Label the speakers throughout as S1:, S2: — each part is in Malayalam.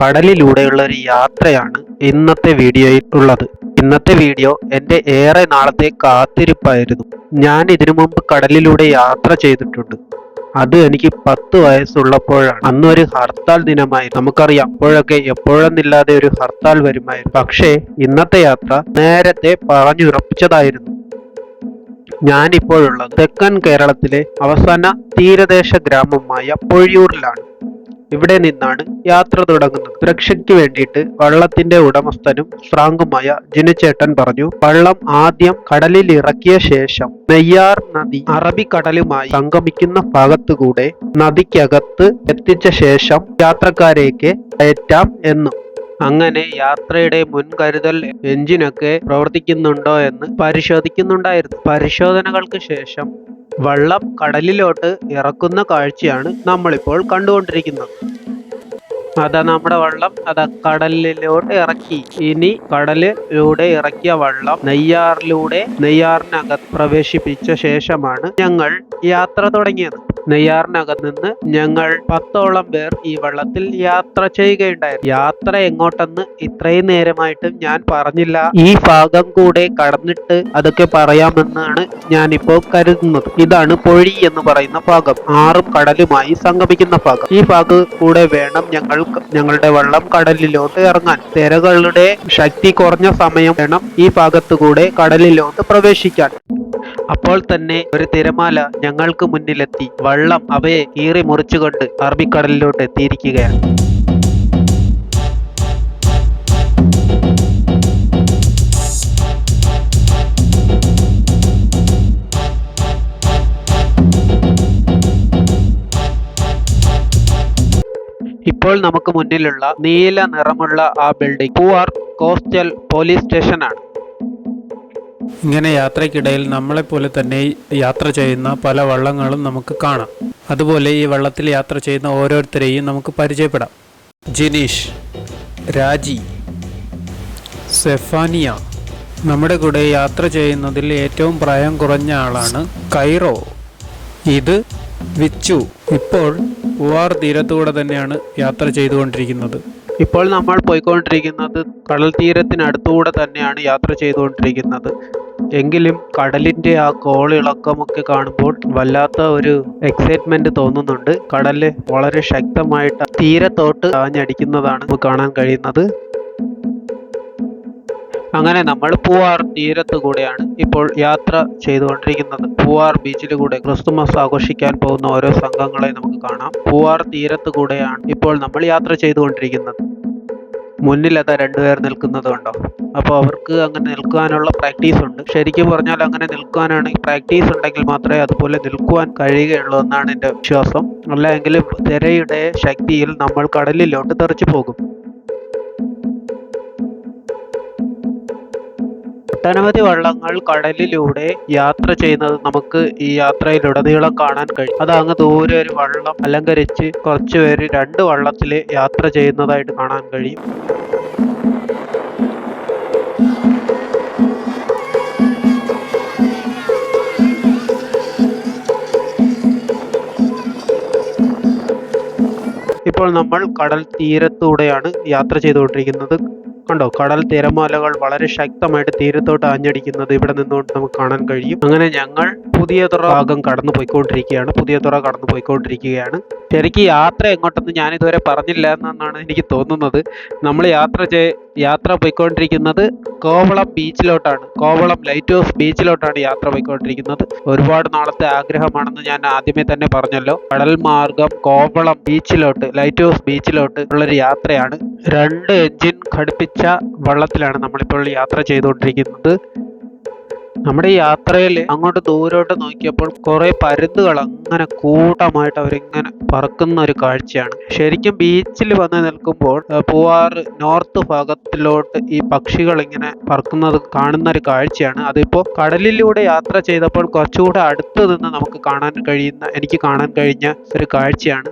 S1: കടലിലൂടെയുള്ള ഒരു യാത്രയാണ് ഇന്നത്തെ വീഡിയോയിൽ ഉള്ളത്. ഇന്നത്തെ വീഡിയോ എൻ്റെ ഏറെ നാളത്തെ കാത്തിരിപ്പായിരുന്നു. ഞാൻ ഇതിനു മുമ്പ് കടലിലൂടെ യാത്ര ചെയ്തിട്ടുണ്ട്. അത് എനിക്ക് 10 വയസ്സുള്ളപ്പോഴാണ്. അന്നൊരു ഹർത്താൽ ദിനമായി. നമുക്കറിയാം, അപ്പോഴൊക്കെ എപ്പോഴെന്നില്ലാതെ ഒരു ഹർത്താൽ വരുമായിരുന്നു. പക്ഷേ ഇന്നത്തെ യാത്ര നേരത്തെ പറഞ്ഞുറപ്പിച്ചതായിരുന്നു. ഞാനിപ്പോഴുള്ളത് തെക്കൻ കേരളത്തിലെ അവസാന തീരദേശ ഗ്രാമമായ പൊഴിയൂരിലാണ്. ഇവിടെ നിന്നാണ് യാത്ര തുടങ്ങുന്നത്. സുരക്ഷയ്ക്ക് വേണ്ടിയിട്ട് വള്ളത്തിന്റെ ഉടമസ്ഥനും ശ്രാങ്കുമായ ജിനുചേട്ടൻ പറഞ്ഞു, വള്ളം ആദ്യം കടലിൽ ഇറക്കിയ ശേഷം നെയ്യാർ നദി അറബിക്കടലുമായി സംഗമിക്കുന്ന ഭാഗത്തുകൂടെ നദിക്കകത്ത് എത്തിച്ച ശേഷം യാത്രക്കാരേക്ക് കയറ്റാം എന്നും. അങ്ങനെ യാത്രയുടെ മുൻകരുതൽ എഞ്ചിനൊക്കെ പ്രവർത്തിക്കുന്നുണ്ടോ എന്ന് പരിശോധിക്കുന്നുണ്ടായിരുന്നു. പരിശോധനകൾക്ക് ശേഷം വള്ളം കടലിലോട്ട് ഇറക്കുന്ന കാഴ്ചയാണ് നമ്മളിപ്പോൾ കണ്ടുകൊണ്ടിരിക്കുന്നത്. അതാ നമ്മുടെ വള്ളം കടലിലോട്ട് ഇറക്കി. ഇനി കടലിലൂടെ ഇറക്കിയ വള്ളം നെയ്യാറിനകത്ത് പ്രവേശിപ്പിച്ച ശേഷമാണ് ഞങ്ങൾ യാത്ര തുടങ്ങിയത്. നെയ്യാറിനകത്ത് നിന്ന് ഞങ്ങൾ 10ഓളം പേർ ഈ വള്ളത്തിൽ യാത്ര ചെയ്യുകയുണ്ടായിരുന്നു. യാത്ര എങ്ങോട്ടെന്ന് ഇത്രയും നേരമായിട്ടും ഞാൻ പറഞ്ഞില്ല. ഈ ഭാഗം കൂടെ കടന്നിട്ട് അതൊക്കെ പറയാമെന്നാണ് ഞാനിപ്പോൾ കരുതുന്നത്. ഇതാണ് പൊഴി എന്ന് പറയുന്ന ഭാഗം, ആറും കടലുമായി സംഗമിക്കുന്ന ഭാഗം. ഈ ഭാഗം കൂടെ വേണം ഞങ്ങളുടെ വള്ളം കടലിലോട്ട് ഇറങ്ങാൻ. തിരകളുടെ ശക്തി കുറഞ്ഞ സമയം വേണം ഈ ഭാഗത്തു കൂടെ കടലിലോട്ട് പ്രവേശിക്കാൻ. അപ്പോൾ തന്നെ ഒരു തിരമാല ഞങ്ങൾക്ക് മുന്നിലെത്തി. വള്ളം അവയെ കീറി മുറിച്ചുകൊണ്ട് അറബിക്കടലിലോട്ട് എത്തിയിരിക്കുകയാണ്. ഇപ്പോൾ നമുക്ക് മുന്നിലുള്ള നീല നിറമുള്ള ആ ബിൽഡിംഗ് പൂവാർ കോസ്റ്റൽ പോലീസ് സ്റ്റേഷനാണ്.
S2: ഇങ്ങനെ യാത്രയ്ക്കിടയിൽ നമ്മളെപ്പോലെ തന്നെ യാത്ര ചെയ്യുന്ന പല വള്ളങ്ങളും നമുക്ക് കാണാം. അതുപോലെ ഈ വള്ളത്തിൽ യാത്ര ചെയ്യുന്ന ഓരോരുത്തരെയും നമുക്ക് പരിചയപ്പെടാം. ജിനീഷ്, രാജി, സെഫാനിയ. നമ്മുടെ കൂടെ യാത്ര ചെയ്യുന്നതിൽ ഏറ്റവും പ്രായം കുറഞ്ഞ ആളാണ് കൈറോ. ഇത് വിച്ചു. ഇപ്പോൾ പൂവാർ തീരത്തുകൂടെ തന്നെയാണ് യാത്ര ചെയ്തുകൊണ്ടിരിക്കുന്നത്.
S1: ഇപ്പോൾ നമ്മൾ പോയിക്കൊണ്ടിരിക്കുന്നത് കടൽ തീരത്തിനടുത്തുകൂടെ തന്നെയാണ് യാത്ര ചെയ്തുകൊണ്ടിരിക്കുന്നത്. എങ്കിലും കടലിൻ്റെ ആ കോളിളക്കമൊക്കെ കാണുമ്പോൾ വല്ലാത്ത ഒരു എക്സൈറ്റ്മെന്റ് തോന്നുന്നുണ്ട്. കടല് വളരെ ശക്തമായിട്ട് തീരത്തോട്ട് ആഞ്ഞടിക്കുന്നതാണ് നമുക്ക് കാണാൻ കഴിയുന്നത്. അങ്ങനെ നമ്മൾ പൂവാർ തീരത്ത് കൂടെയാണ് ഇപ്പോൾ യാത്ര ചെയ്തുകൊണ്ടിരിക്കുന്നത്. പൂവാർ ബീച്ചിലൂടെ ക്രിസ്തുമസ് ആഘോഷിക്കാൻ പോകുന്ന ഓരോ സംഘങ്ങളെ നമുക്ക് കാണാം. പൂവാർ തീരത്ത് കൂടെയാണ് ഇപ്പോൾ നമ്മൾ യാത്ര ചെയ്തുകൊണ്ടിരിക്കുന്നത്. മുന്നിലതാ 2 പേർ നിൽക്കുന്നത് കണ്ടോ. അപ്പോൾ അവർക്ക് അങ്ങനെ നിൽക്കാനുള്ള പ്രാക്ടീസ് ഉണ്ട്. ശരിക്കും പറഞ്ഞാൽ അങ്ങനെ നിൽക്കാനാണെങ്കിൽ പ്രാക്ടീസ് ഉണ്ടെങ്കിൽ മാത്രമേ അതുപോലെ നിൽക്കുവാൻ കഴിയുകയുള്ളൂ എന്നാണ് എൻ്റെ വിശ്വാസം. അല്ലെങ്കിൽ തിരയുടെ ശക്തിയിൽ നമ്മൾ കടലിലോട്ട് തെറിച്ചു പോകും. ഒട്ടനവധി വള്ളങ്ങൾ കടലിലൂടെ യാത്ര ചെയ്യുന്നത് നമുക്ക് ഈ യാത്രയിലുടനീളം കാണാൻ കഴിയും. അത് അങ്ങ് ദൂരെ ഒരു വള്ളം അലങ്കരിച്ച് കുറച്ചു പേര് 2 വള്ളത്തിൽ യാത്ര ചെയ്യുന്നതായിട്ട് കാണാൻ കഴിയും. ഇപ്പോൾ നമ്മൾ കടൽ തീരത്തൂടെയാണ് യാത്ര ചെയ്തുകൊണ്ടിരിക്കുന്നത്. കണ്ടോ, കടൽ തിരമാലകൾ വളരെ ശക്തമായിട്ട് തീരത്തോട്ട് ആഞ്ഞടിക്കുന്നത് ഇവിടെ നിന്നുകൊണ്ട് നമുക്ക് കാണാൻ കഴിയും. അങ്ങനെ ഞങ്ങൾ പുതിയതുറ ഭാഗം കടന്നു പോയിക്കൊണ്ടിരിക്കുകയാണ്. ശരിക്കും യാത്ര എങ്ങോട്ടെന്ന് ഞാനിതുവരെ പറഞ്ഞില്ല എന്നാണ് എനിക്ക് തോന്നുന്നത്. നമ്മൾ യാത്ര പോയിക്കൊണ്ടിരിക്കുന്നത് കോവളം ബീച്ചിലോട്ടാണ്. കോവളം ലൈറ്റ് ഹൗസ് ബീച്ചിലോട്ടാണ് യാത്ര പോയിക്കൊണ്ടിരിക്കുന്നത്. ഒരുപാട് നാളത്തെ ആഗ്രഹമാണെന്ന് ഞാൻ ആദ്യമേ തന്നെ പറഞ്ഞല്ലോ. കടൽ മാർഗം കോവളം ബീച്ചിലോട്ട്, ലൈറ്റ് ഹൗസ് ബീച്ചിലോട്ട് ഉള്ളൊരു യാത്രയാണ്. 2 എഞ്ചിൻ ഘടിപ്പിച്ച വള്ളത്തിലാണ് നമ്മളിപ്പോൾ യാത്ര ചെയ്തുകൊണ്ടിരിക്കുന്നത്. നമ്മുടെ ഈ യാത്രയിൽ അങ്ങോട്ട് ദൂരോട്ട് നോക്കിയപ്പോൾ കുറെ പരുന്തുകൾ അങ്ങനെ കൂട്ടമായിട്ട് അവരിങ്ങനെ പറക്കുന്ന ഒരു കാഴ്ചയാണ്. ശരിക്കും ബീച്ചിൽ വന്ന് നിൽക്കുമ്പോൾ പൂവാർ നോർത്ത് ഭാഗത്തിലോട്ട് ഈ പക്ഷികൾ ഇങ്ങനെ പറക്കുന്നത് കാണുന്ന ഒരു കാഴ്ചയാണ്. അതിപ്പോൾ കടലിലൂടെ യാത്ര ചെയ്തപ്പോൾ കുറച്ചുകൂടെ അടുത്ത് നിന്ന് എനിക്ക് കാണാൻ കഴിഞ്ഞ ഒരു കാഴ്ചയാണ്.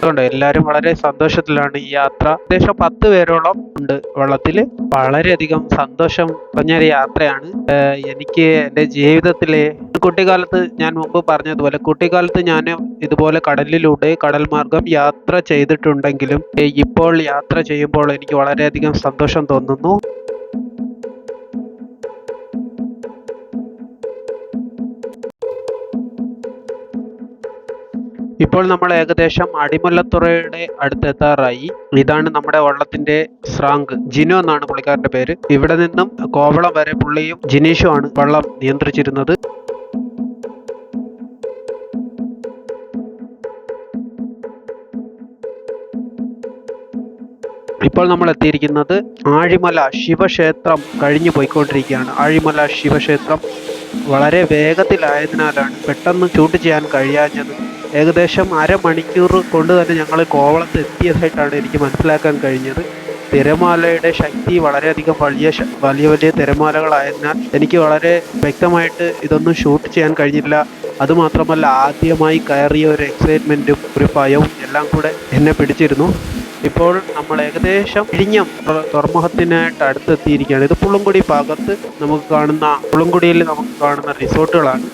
S1: കണ്ടോ എല്ലാവരും വളരെ സന്തോഷത്തിലാണ് ഈ യാത്ര. ഏകദേശം 10 പേരോളം ഉണ്ട് വള്ളത്തിൽ. വളരെയധികം സന്തോഷം പറഞ്ഞൊരു യാത്രയാണ്. എനിക്ക് എൻ്റെ ജീവിതത്തിലെ കുട്ടിക്കാലത്ത് ഞാൻ മുമ്പ് പറഞ്ഞതുപോലെ കുട്ടിക്കാലത്ത് ഞാൻ ഇതുപോലെ കടലിലൂടെ കടൽ മാർഗം യാത്ര ചെയ്തിട്ടുണ്ടെങ്കിലും ഇപ്പോൾ യാത്ര ചെയ്യുമ്പോൾ എനിക്ക് വളരെയധികം സന്തോഷം തോന്നുന്നു. ഇപ്പോൾ നമ്മൾ ഏകദേശം അടിമല്ലത്തുറയുടെ അടുത്തെത്താറായി. ഇതാണ് നമ്മുടെ വള്ളത്തിന്റെ സ്രാങ്ക്. ജിനു എന്നാണ് പുള്ളിക്കാരന്റെ പേര്. ഇവിടെ നിന്നും കോവളം വരെ പുള്ളിയും ജിനീഷുമാണ് വള്ളം നിയന്ത്രിച്ചിരുന്നത്. ഇപ്പോൾ നമ്മൾ എത്തിയിരിക്കുന്നത് ആഴിമല ശിവക്ഷേത്രം കഴിഞ്ഞു പോയിക്കൊണ്ടിരിക്കുകയാണ്. ആഴിമല ശിവക്ഷേത്രം വളരെ വേഗത്തിലായതിനാലാണ് പെട്ടെന്ന് ഷൂട്ട് ചെയ്യാൻ കഴിയാഞ്ഞത്. ഏകദേശം അരമണിക്കൂർ കൊണ്ട് തന്നെ ഞങ്ങൾ കോവളത്ത് എത്തിയതായിട്ടാണ് എനിക്ക് മനസ്സിലാക്കാൻ കഴിഞ്ഞത്. തിരമാലയുടെ ശക്തി വളരെയധികം വലിയ തിരമാലകളായതിനാൽ എനിക്ക് വളരെ വ്യക്തമായിട്ട് ഇതൊന്നും ഷൂട്ട് ചെയ്യാൻ കഴിഞ്ഞില്ല. അതുമാത്രമല്ല ആദ്യമായി കയറിയ ഒരു എക്സൈറ്റ്മെൻറ്റും ഒരു ഭയവും എല്ലാം കൂടെ എന്നെ പിടിച്ചിരുന്നു. ഇപ്പോൾ നമ്മൾ ഏകദേശം വിഴിഞ്ഞം തുറമുഖത്തിനായിട്ട് അടുത്തെത്തിയിരിക്കുകയാണ്. ഇത് പുളുങ്കുടി ഭാഗത്ത് നമുക്ക് കാണുന്ന റിസോർട്ടുകളാണ്.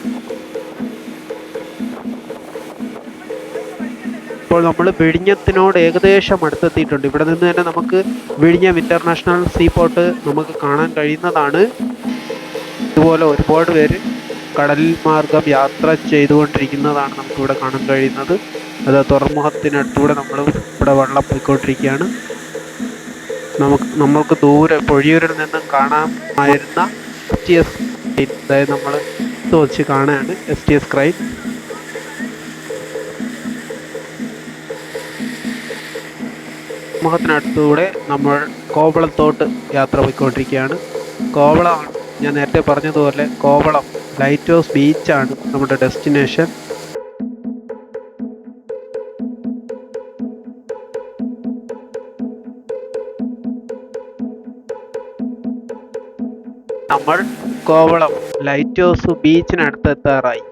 S1: ഇപ്പോൾ നമ്മൾ വിഴിഞ്ഞത്തിനോട് ഏകദേശം അടുത്തെത്തിയിട്ടുണ്ട്. ഇവിടെ നിന്ന് തന്നെ നമുക്ക് വിഴിഞ്ഞം ഇന്റർനാഷണൽ സീപോർട്ട് നമുക്ക് കാണാൻ കഴിയുന്നതാണ്. ഇതുപോലെ ഒരുപാട് പേര് കടൽ മാർഗം യാത്ര ചെയ്തുകൊണ്ടിരിക്കുന്നതാണ് നമുക്കിവിടെ കാണാൻ കഴിയുന്നത്. അത് തുറമുഖത്തിനടുത്തൂടെ നമ്മൾ ഇവിടെ വള്ളം പോയിക്കൊണ്ടിരിക്കുകയാണ്. നമ്മൾക്ക് ദൂരെ പൊഴിയൂരിൽ നിന്നും കാണാമായിരുന്ന STS ക്രൈൻ, അതായത് നമ്മൾ വെച്ച് കാണുകയാണ് STS ക്രൈൻ. തുറമുഖത്തിനടുത്തൂടെ നമ്മൾ കോവളത്തോട്ട് യാത്ര പോയിക്കൊണ്ടിരിക്കുകയാണ്. കോവളമാണ് ഞാൻ നേരത്തെ പറഞ്ഞതുപോലെ കോവളം ലൈറ്റ് ഹൗസ് ബീച്ചാണ് നമ്മുടെ ഡെസ്റ്റിനേഷൻ. നമ്മൾ കോവളം ലൈറ്റ് ഹൗസ് ബീച്ചിനടുത്ത് എത്താറായി.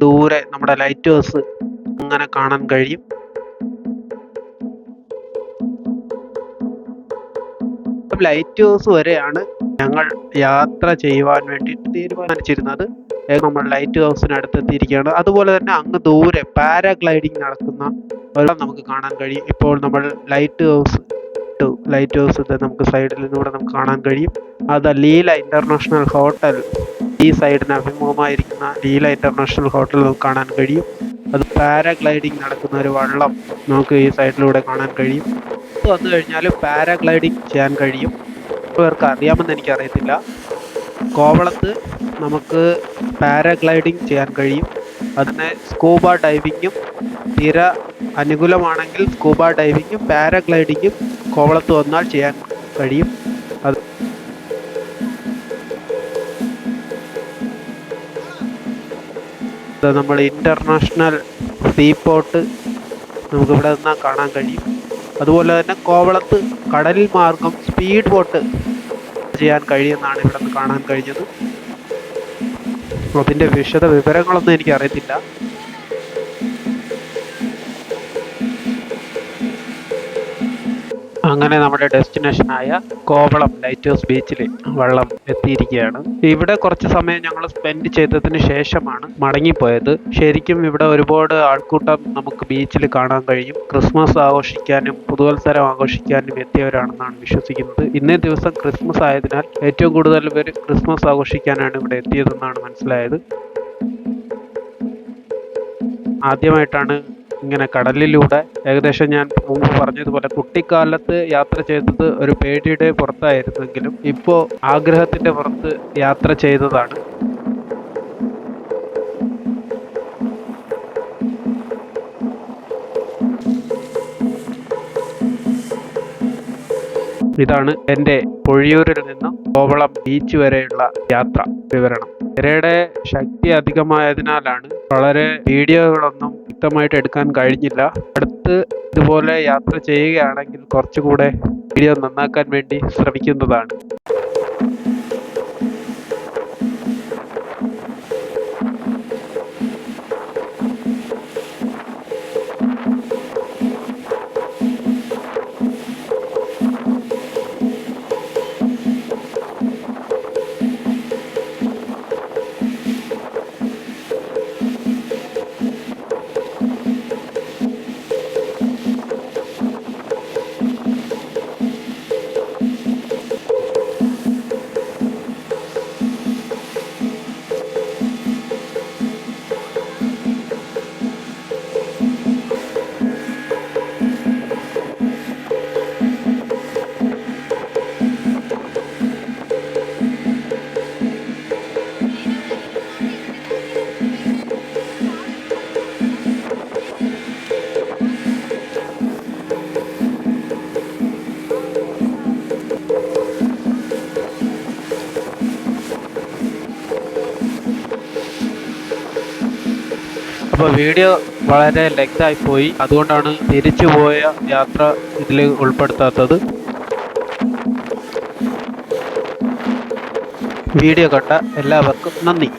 S1: ദൂരെ നമ്മുടെ ലൈറ്റ് ഹൗസ് അങ്ങനെ കാണാൻ കഴിയും. ലൈറ്റ് ഹൗസ് വരെയാണ് ഞങ്ങൾ യാത്ര ചെയ്യുവാൻ വേണ്ടിയിട്ട് തീരുമാനിച്ചിരുന്നത്. നമ്മൾ ലൈറ്റ് ഹൗസിനടുത്ത് എത്തിയിരിക്കുകയാണ്. അതുപോലെ തന്നെ അങ്ങ് ദൂരെ പാരാഗ്ലൈഡിങ് നടക്കുന്ന വെള്ളം നമുക്ക് കാണാൻ കഴിയും. ഇപ്പോൾ നമ്മൾ ലൈറ്റ് ഹൗസ് നമുക്ക് സൈഡിൽ നിന്നൂടെ നമുക്ക് കാണാൻ കഴിയും. അത് ലീല ഇന്റർനാഷണൽ ഹോട്ടൽ, ഈ സൈഡിന് അഭിമുഖമായിരിക്കുന്ന ലീല ഇന്റർനാഷണൽ ഹോട്ടൽ നമുക്ക് കാണാൻ കഴിയും. അത് പാരാഗ്ലൈഡിങ് നടക്കുന്ന ഒരു വള്ളം നമുക്ക് ഈ സൈഡിലൂടെ കാണാൻ കഴിയും. വന്നു കഴിഞ്ഞാൽ പാരാഗ്ലൈഡിങ് ചെയ്യാൻ കഴിയും. പേർക്ക് അറിയാമെന്ന് എനിക്കറിയത്തില്ല. കോവളത്ത് നമുക്ക് പാരാഗ്ലൈഡിങ് ചെയ്യാൻ കഴിയും. അതിന് സ്കൂബ ഡൈവിങ്ങും, തീര അനുകൂലമാണെങ്കിൽ സ്കൂബ ഡൈവിങ്ങും പാരാഗ്ലൈഡിങ്ങും കോവളത്ത് വന്നാൽ ചെയ്യാൻ കഴിയും. അത് നമ്മൾ ഇന്റർനാഷണൽ സീപോർട്ട് നമുക്കിവിടെ നിന്നാൽ കാണാൻ കഴിയും. അതുപോലെ തന്നെ കോവളത്ത് കടൽ മാർഗം സ്പീഡ് ബോട്ട് ചെയ്യാൻ കഴിയുമെന്നാണ് ഇവിടെ നിന്ന് കാണാൻ കഴിഞ്ഞത്. അതിൻ്റെ വിശദ വിവരങ്ങളൊന്നും എനിക്കറിയത്തില്ല. അങ്ങനെ നമ്മുടെ ഡെസ്റ്റിനേഷനായ കോവളം ലൈറ്റ് ഹൗസ് ബീച്ചിൽ വെള്ളം എത്തിയിരിക്കുകയാണ്. ഇവിടെ കുറച്ച് സമയം ഞങ്ങൾ സ്പെൻഡ് ചെയ്തതിന് ശേഷമാണ് മടങ്ങിപ്പോയത്. ശരിക്കും ഇവിടെ ഒരുപാട് ആൾക്കൂട്ടം നമുക്ക് ബീച്ചിൽ കാണാൻ കഴിയും. ക്രിസ്മസ് ആഘോഷിക്കാനും പുതുവത്സരം ആഘോഷിക്കാനും എത്തിയവരാണെന്നാണ് വിശ്വസിക്കുന്നത്. ഇന്നേ ദിവസം ക്രിസ്മസ് ആയതിനാൽ ഏറ്റവും കൂടുതൽ പേര് ക്രിസ്മസ് ആഘോഷിക്കാനാണ് ഇവിടെ എത്തിയതെന്നാണ് മനസ്സിലായത്. ആദ്യമായിട്ടാണ് ഇങ്ങനെ കടലിലൂടെ, ഏകദേശം ഞാൻ മുമ്പ് പറഞ്ഞതുപോലെ കുട്ടിക്കാലത്ത് യാത്ര ചെയ്തത് ഒരു പേടിയുടെ പുറത്തായിരുന്നെങ്കിലും ഇപ്പോൾ ആഗ്രഹത്തിൻ്റെ പുറത്ത് യാത്ര ചെയ്തതാണ്. ഇതാണ് എൻ്റെ പൊഴിയൂരിൽ നിന്നും കോവളം ബീച്ച് വരെയുള്ള യാത്ര വിവരണം. തിരയുടെ ശക്തി അധികമായതിനാലാണ് വളരെ വീഡിയോകളൊന്നും വ്യക്തമായിട്ട് എടുക്കാൻ കഴിഞ്ഞില്ല. അടുത്ത് ഇതുപോലെ യാത്ര ചെയ്യുകയാണെങ്കിൽ കുറച്ചുകൂടെ വീഡിയോ നന്നാക്കാൻ വേണ്ടി ശ്രമിക്കുന്നതാണ്. അപ്പോൾ വീഡിയോ വളരെ ലെങ്തായി പോയി, അതുകൊണ്ടാണ് തിരിച്ചു പോയ യാത്ര ഇതിൽ ഉൾപ്പെടുത്താത്തത്. വീഡിയോ കണ്ട എല്ലാവർക്കും നന്ദി.